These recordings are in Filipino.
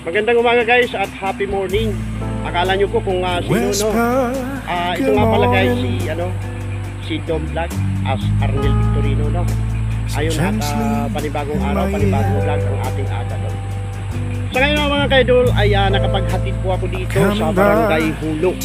Magandang umaga guys at happy morning. Akala nyo po kung sino no. Ito nga pala guys si Dom Vlog as Arnel Victorino no. Ayun at panibagong araw, panibagong vlog ang ating aga no. Sa ngayon mga kaidol ay nakapaghatid po ako dito sa Barangay Hulok.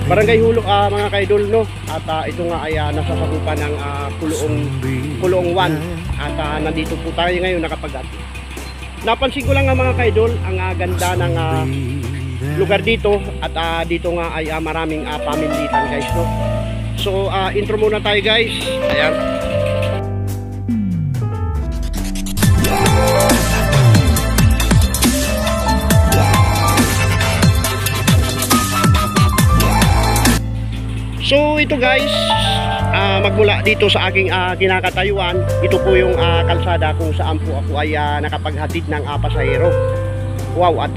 Barangay Hulok mga kaidol no. At ito nga ay nasasakupan ng Puloong 1 at nandito po tayo ngayon nakapaghatid. Napansin ko lang nga mga kaidol ang ganda ng lugar dito at dito nga ay maraming pamilitan guys no. So intro muna tayo guys. Ayan. So ito guys, magmula dito sa aking kinakatayuan, ito po yung kalsada kung saan po ako ay nakapaghatid ng pasahero. Wow, at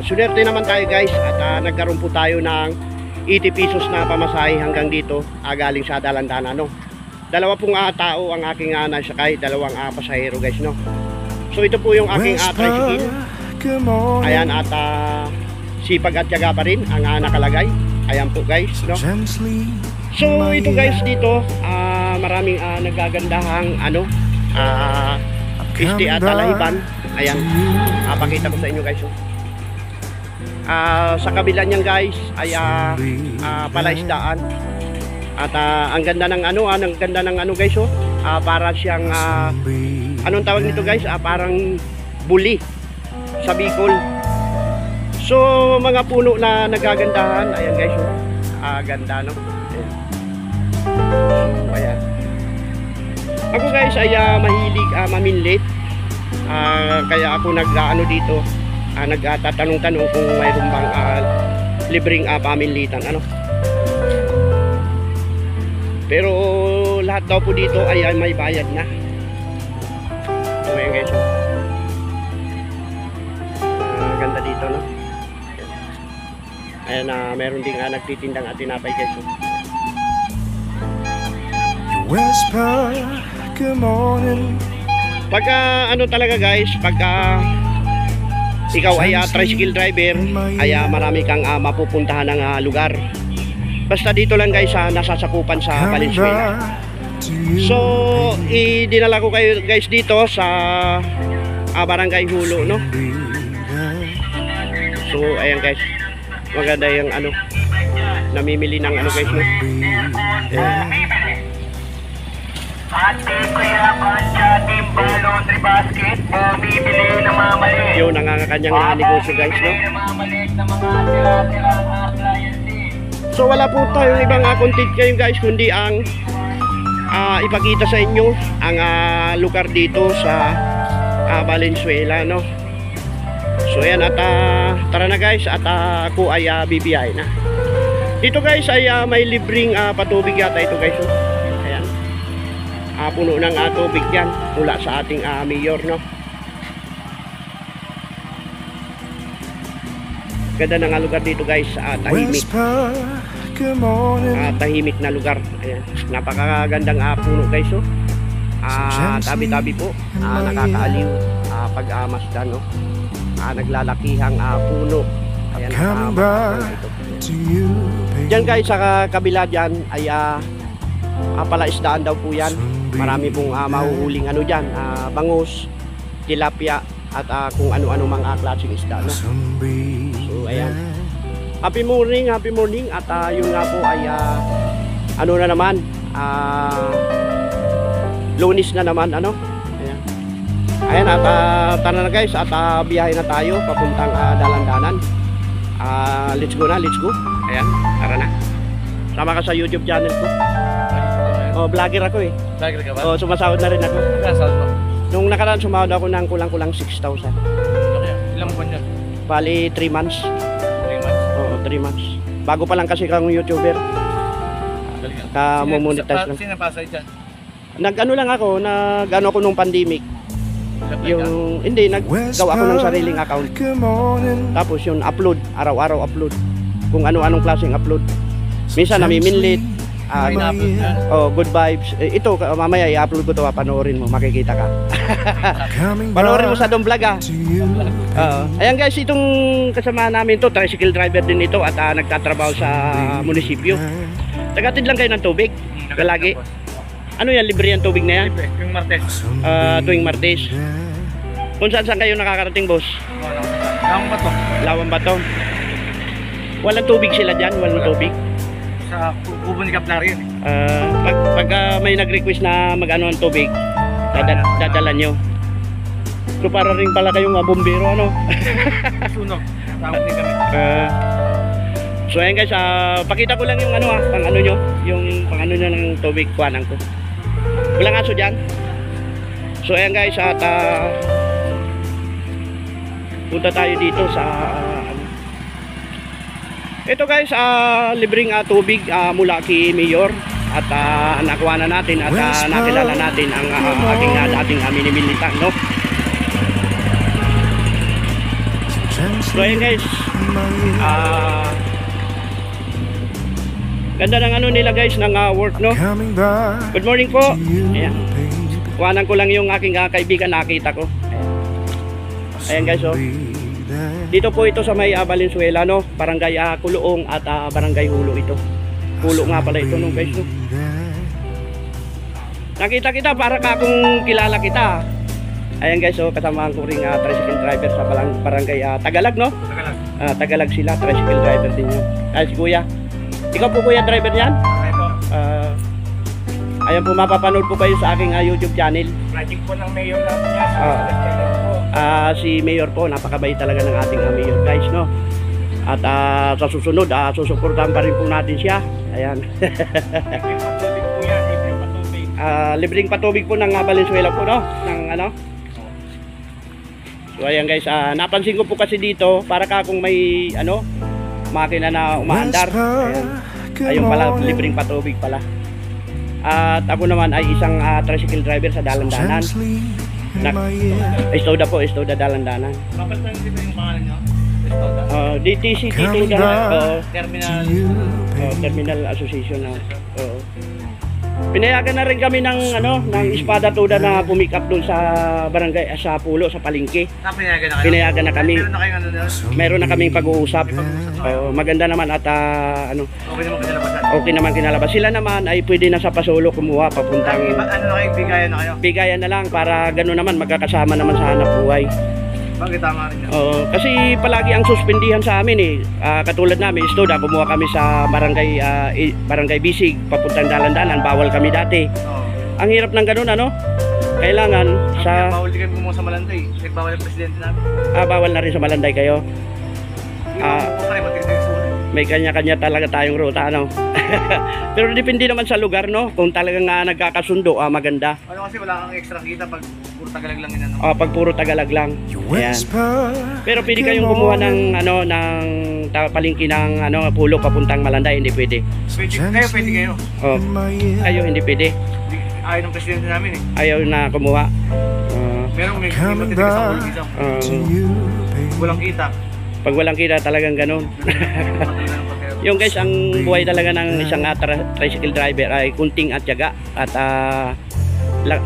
sunerte naman tayo guys at nagkaroon po tayo ng 80 pesos na pamasahe hanggang dito galing sa Dalandanan no. Dalawa pong tao ang aking nasakay, dalawang pasahero guys no. So ito po yung aking tricycle. Ayan at sipag at tiyaga pa rin ang nakalagay. Ayan po guys no. So ito guys dito maraming nagagandahang piste at talahiban. Ayan, pakita ko sa inyo guys. Sa kabila niyan guys ay palaisdaan. At ang ganda ng guys para siyang anong tawag nito guys? Parang buli sa Bicol. So mga puno na nagagandahan. Ayan guys ganda no. So ayan. Ako guys ay mahilig maminlit. Kaya ako dito nagtatanong-tanong kung mayroon bang libreng pamilitan ano. Pero lahat daw po dito ay may bayad na. So ayan guys. Ganda dito no. Ayan meron ding nagtitindang tinapay guys. Whisper, good morning. Pagka talaga guys, pagka ikaw ay tricycle driver, ay marami kang mapupuntahan ng lugar. Basta dito lang guys nasasakupan sa Valenzuela. So dinala ko kayo guys dito sa Barangay Hulo no. So ayan guys, maganda yung namimili ng guys no. Yun ang kanyang negosyo guys no. So wala po tayong ibang content kayo guys kundi ang ipakita sa inyo ang lugar dito sa Valenzuela no. So ayan at tara na guys at ako ay bibiyay na. Dito guys ay may libreng patubig yata ito guys no. Puno ng tubig yan mula sa ating mayor no. Ganda ng lugar dito guys, tahimik. Tahimik na lugar. Ayan, napakagandang puno guys oh. Tabi-tabi po, nakakaaliw pag-masdan no. Naglalakihang puno. Ayan, diyan guys sa kabila diyan ay palaisdaan daw po yan. Marami pong mahuhuling dyan, bangus, tilapia at kung ano-ano mga klaseng isda no? So ayan, happy morning at yun nga po ay na naman Lunes na naman ayan. Ayan at tara na guys at biyahe na tayo papuntang Dalandanan. Let's go. Ayan, tara na, sama ka sa YouTube channel ko. Vlogger ako eh. Vlogger ka ba? Sumasahod na rin ako. Sahod mo? Nung nakaraan sumahod ako ng kulang-kulang 6,000. Okay. Ilang buwan yan? Bali 3 months. 3 months? Oo, 3 months. Bago pa lang kasi kang YouTuber. Ka-monetize lang. Sino napasay dyan? Lang ako, ako nung pandemic. Hindi, naggawa ako ng sariling account. Tapos yung upload, araw-araw upload. Kung ano-anong klaseng upload. Minsan namiminlit. Ah, Ina-upload yan. oh, good vibes. Ito, mamaya i-upload ko to, panoorin mo, makikita ka. Panoorin mo sa Dom Vlog, ah. Oo. Ayan guys, itong kasama namin to, tricycle driver din ito at nagtatrabaho sa munisipyo. Tagatid lang kayo ng tubig, lagi. Ano yan, libre yung tubig na yan? Libre, yung Martes. Tuwing Martes. Kung saan kayo nakakarating, boss? Lang ba to? Lawan ba to? Walang tubig sila dyan, walang tubig. Sa kubo ni Kaplar yun. Pag may nag-request na mag-ano ng tubig, dadala nyo. So para rin pala kayong bombero, ano? Sunog. Tawag din kami. So ayan guys, pakita ko lang yung ano pang ano nyo, yung pang ano nyo ng tubig kuhanan ko. Walang aso dyan. So ayan guys, at punta tayo dito sa ito guys, libreng tubig mula kay Mayor at nakuha na natin at nakilala natin ang aking dating minimilitan, no? So ayan guys, ganda ng ano nila guys, ng work, no? Good morning po. Ayan. Kuhanan ko lang yung aking kaibigan, nakita ko. Ayan guys, oh. Dito po ito sa may Valenzuela, no? Barangay Kuloong at Barangay Hulo ito. Hulo nga pala ito, no guys, no? Nakita kita para ka kung kilala kita. Ayan guys, oh, kasamahan ko ring tricycle driver sa Barangay Tagalag, no? Tagalag. Tagalag sila, tricycle driver din yun. Si Kuya. Ikaw po Kuya, driver niyan? Okay po. Ayan po, mapapanood po kayo sa aking YouTube channel. Project po ng mayor namin yan. Po. Si Mayor po, napakabait talaga ng ating Mayor guys, no? At sa susunod, susuportahan pa rin po natin siya. Ayan. Libreng patubig po yan. Libreng patubig. Libreng patubig po ng Valenzuela po, no? Ng ano? So ayan guys, napansin ko po kasi dito, para ka kung may ano, makina na umaandar. Ayun pala, libreng patubig pala. At ako naman ay isang tricycle driver sa Dalandanan. Estoda po, Estoda Dalandanan. Mapalitan din ba yung pangalan nyo? Estoda? DTC dito Terminal. Terminal Association na. Pinayagan na rin kami ng ano, ng Espada Toda na pumick up doon sa barangay, sa Pulo, sa Palengke. Pinayagan na kayo? Pinayagan na kami. Meron na kayong ano doon? Meron na kaming pag-uusap. Maganda naman at ano, Okay naman kinalabasan? okay naman kinalabas. Sila naman ay pwede na sa Pasolo kumuha papuntang Ano na kayo? Bigayan na kayo? bigayan na lang para gano'n naman magkakasama naman sa hanap buhay. Bakit tama rin yun? Kasi palagi ang suspendihan sa amin eh. Katulad namin, Estoda, kumuha kami sa barangay Barangay Bisig, papuntang Dalandanan, bawal kami dati. Oo. Ang hirap ng gano'n, ano? Kailangan sa Bawal din kami gumawa sa Malanday. Nagbawal ang presidente namin. bawal na rin sa Malanday kayo. May kanya-kanya talaga tayong ruta, ano? Pero depende naman sa lugar, no? Kung talagang nagkakasundo, maganda. Ano kasi wala kang extra kita pag puro Tagalag lang yun, ano? Pag puro Tagalag lang. Ayan. Pero pwede kayong kumuha ng ano, ng palengke ng ano, Pulo papuntang Malanday, hindi pwede. Pwede kayo. Kayo hindi pwede. Ayaw ng presidente namin eh. Ayaw na kumuha. Pero may matitigas sa ulo isang. Walang kita. Pag walang kita talagang ganun. Yung guys, ang buhay talaga ng isang tricycle driver ay kunting at tiyaga at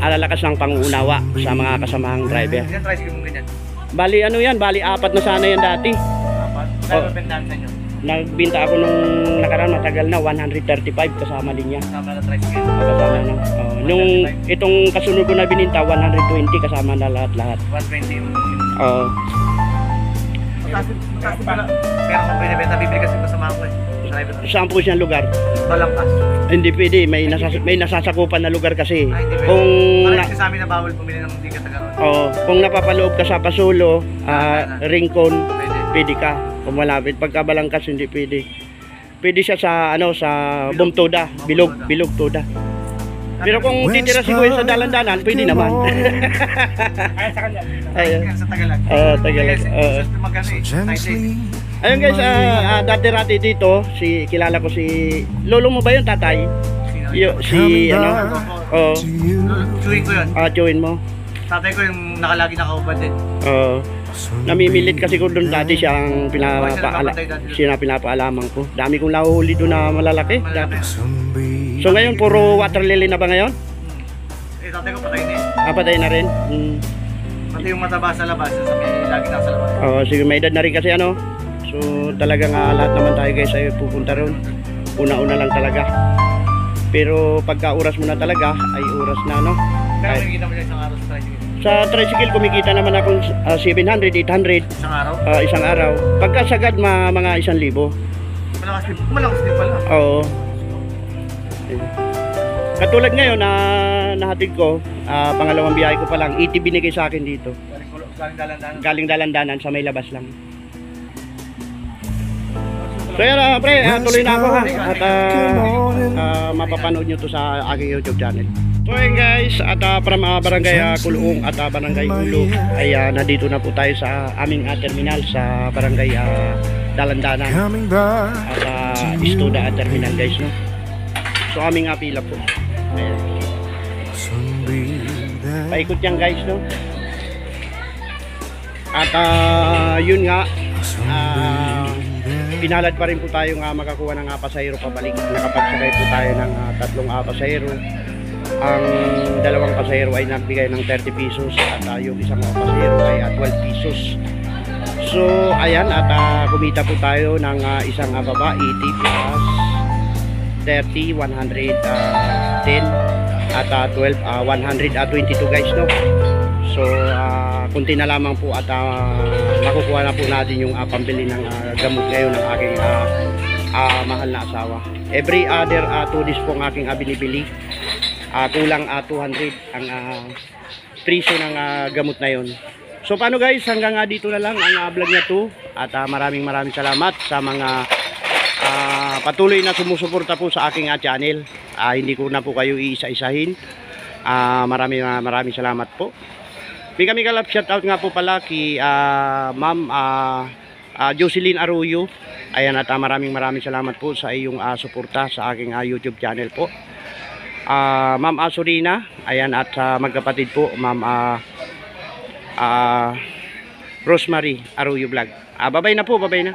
alalakas ng pangunawa sa mga kasamahang driver. Ilan tricycle mo ganyan? Bali ano yan, bali 4 na sana yan dati. Apat? Kaya mapentahan sa inyo? Nagbinta ako nung nakaraan, matagal na, 135 kasama din niya. Kasama na tricycle? Kasama na. Nung itong kasunod ko na bininta, 120 kasama na lahat-lahat. 120 yung Oo. Mataas pala. Pero kung binibenta, bibili kasi kasama ko eh. Saan po siyang lugar? Balangkas. Hindi pwede, may nasasakupan na lugar kasi. Ay, hindi pwede. Kung Parang kasi sa amin na bawal pumili ng hindi katagaran. kung napapaloob ka sa Pasolo, Rincon, Pwede. pwede ka. Kung malapit, pagka Balangkas hindi pwede. Pwede siya sa ano, sa Bumtoda, Bilog Toda. Pero kung titira si Kuya sa Dalandanan, pwede naman. Kaya sa kanya. Ayun. Sa Tagalag. Tagalag. Kasi magkano eh. Ayun guys, dati-rati dito, kilala ko si lolo mo ba yun, tatay? Si ano? Chewin ko yun. Chewin mo. Tatay ko yung nakalagi nakaubad din. Namimilit kasi ko doon dati siya ang pinapaalaman ko. Dami kong nahuhuli doon na malalaki. So ngayon, puro water lily na ba ngayon? Eh, tatay ko patay na eh. Patay na rin. Pati yung mataba sa labas, sa may lagi nasa labas. Oo, sige, may edad na rin kasi ano. So talagang lahat naman tayo guys ay pupunta ron. Una-una lang talaga. Pero pagka oras mo na talaga, ay oras na, no? Kaya nakikita mo dyan isang araw sa tricycle. Sa tricycle, kumikita naman akong 700, 800 Isang araw? isang araw. Pagka sagad, mga 1,000. Malakas din pala. Oo. Katulad ngayon na nahatid ko, pangalawang biyahe ko pa lang, 80 binigay sa akin dito. Galing dalandanan. Galing dalandanan sa may labas lang. So yan pre, tuloy na ako ha. At mapapanood nyo to sa aking YouTube channel. So yun guys, at from barangay Kulong at barangay Ulo ay nandito na po tayo sa aming terminal sa barangay Dalandanan at Istoda terminal guys, no. So aming pila po. Ayan. Paikot yan guys, no. At yun nga, pinalad pa rin po tayo makakuha ng pasahero pabalik. Nakapagsakay po tayo ng 3 pasahero. Ang 2 pasahero ay nagbigay ng 30 pesos at yung isang pasahero ay 12 pesos. So ayan, at kumita po tayo ng isang babae 80 plus 30, 110 at 12, 122 guys, no. So kunti na lamang po at makukuha na po natin yung pambili ng gamot ngayon ng aking mahal na asawa. Every other 2 days po ang aking binibili. Kulang 200 ang presyo ng gamot na yon. So paano guys, hanggang dito na lang ang vlog na to. At maraming salamat sa mga patuloy na sumusuporta po sa aking channel. Hindi ko na po kayo iisa-isahin. Maraming salamat po. Mika love, shout out nga po pala kay Ma'am Jocelyn Arroyo. Ayan, at maraming salamat po sa iyong suporta sa aking YouTube channel po. Ma'am Asurina, ayan, at magkapatid po Ma'am Rosemary Arroyo Vlog. Babay na po, babay na.